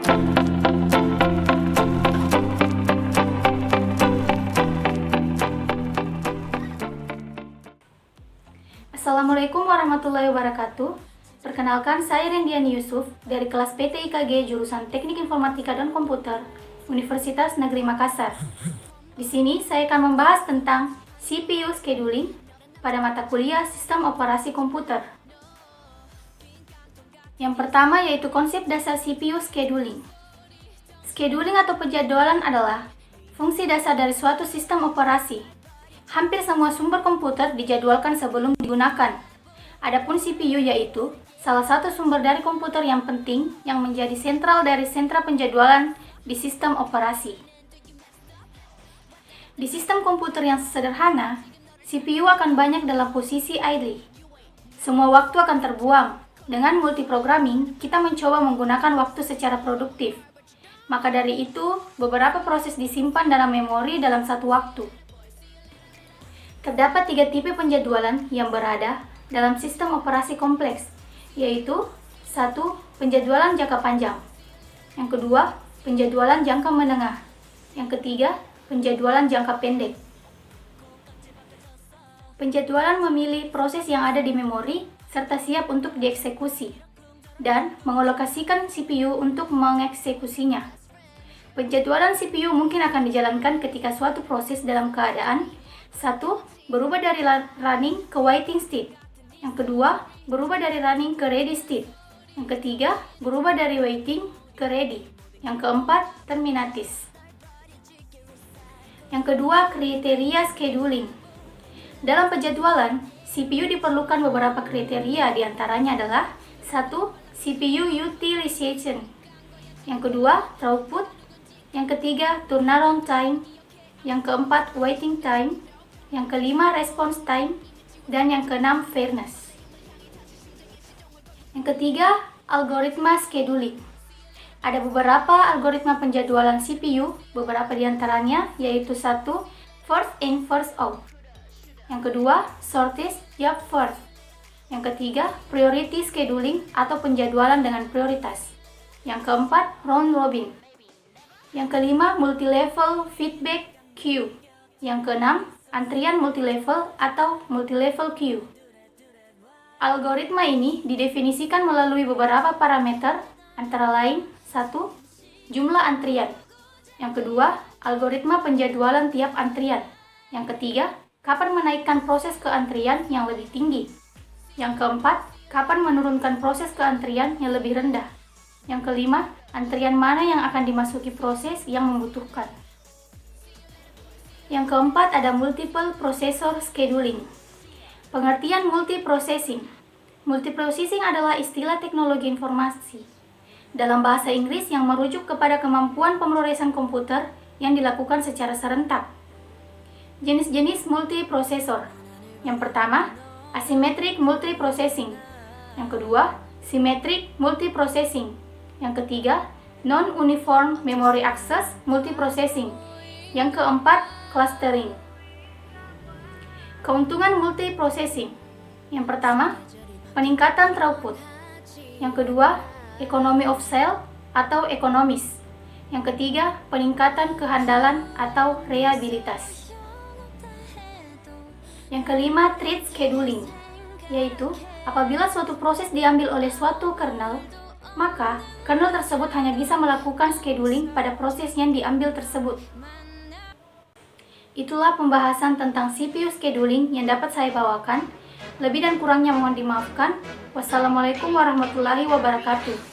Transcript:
Assalamualaikum warahmatullahi wabarakatuh. Perkenalkan, saya Rendiani Yusuf dari kelas PT IKG jurusan Teknik Informatika dan Komputer, Universitas Negeri Makassar. Di sini saya akan membahas tentang CPU scheduling pada mata kuliah Sistem Operasi Komputer. Yang pertama yaitu konsep dasar CPU scheduling. Scheduling atau penjadwalan adalah fungsi dasar dari suatu sistem operasi. Hampir semua sumber komputer dijadwalkan sebelum digunakan. Adapun CPU yaitu salah satu sumber dari komputer yang penting yang menjadi sentral dari sentra penjadwalan di sistem operasi. Di sistem komputer yang sederhana, CPU akan banyak dalam posisi idle. Semua waktu akan terbuang. Dengan multiprogramming, kita mencoba menggunakan waktu secara produktif. Maka dari itu, beberapa proses disimpan dalam memori dalam satu waktu. Terdapat 3 tipe penjadwalan yang berada dalam sistem operasi kompleks, yaitu 1. Penjadwalan jangka panjang. Yang kedua, penjadwalan jangka menengah. Yang ketiga, penjadwalan jangka pendek. Penjadwalan memilih proses yang ada di memori serta siap untuk dieksekusi dan mengalokasikan CPU untuk mengeksekusinya. Penjadwalan CPU mungkin akan dijalankan ketika suatu proses dalam keadaan 1. Berubah dari running ke waiting state. Yang kedua, berubah dari running ke ready state. Yang ketiga, berubah dari waiting ke ready. Yang keempat, terminatis. Yang kedua, kriteria scheduling. Dalam penjadwalan, CPU diperlukan beberapa kriteria, diantaranya adalah 1. CPU utilization. Yang kedua, throughput. Yang ketiga, turnaround time. Yang keempat, waiting time. Yang kelima, response time. Dan yang keenam, fairness. Yang ketiga, algoritma scheduling. Ada beberapa algoritma penjadwalan CPU, beberapa diantaranya yaitu 1. First in, first out. Yang kedua, shortest job first. Yang ketiga, priority scheduling atau penjadwalan dengan prioritas. Yang keempat, round robin. Yang kelima, multi-level feedback queue. Yang keenam, antrian multilevel atau multilevel queue. Algoritma ini didefinisikan melalui beberapa parameter, antara lain 1. Jumlah antrian. Yang kedua, algoritma penjadwalan tiap antrian. Yang ketiga, kapan menaikkan proses ke antrian yang lebih tinggi. Yang keempat, kapan menurunkan proses ke antrian yang lebih rendah. Yang kelima, antrian mana yang akan dimasuki proses yang membutuhkan. Yang keempat ada multiple processor scheduling. Pengertian multiprocessing. Multiprocessing adalah istilah teknologi informasi dalam bahasa Inggris yang merujuk kepada kemampuan pemrosesan komputer yang dilakukan secara serentak. Jenis-jenis multiprosesor. Yang pertama, asymmetric multiprocessing. Yang kedua, symmetric multiprocessing. Yang ketiga, non-uniform memory access multiprocessing. Yang keempat, clustering. Keuntungan multiprocessing. Yang pertama, peningkatan throughput. Yang kedua, economy of cell atau ekonomis. Yang ketiga, peningkatan kehandalan atau reliabilitas. Yang kelima, thread scheduling, yaitu apabila suatu proses diambil oleh suatu kernel, maka kernel tersebut hanya bisa melakukan scheduling pada proses yang diambil tersebut. Itulah pembahasan tentang CPU scheduling yang dapat saya bawakan. Lebih dan kurangnya mohon dimaafkan. Wassalamualaikum warahmatullahi wabarakatuh.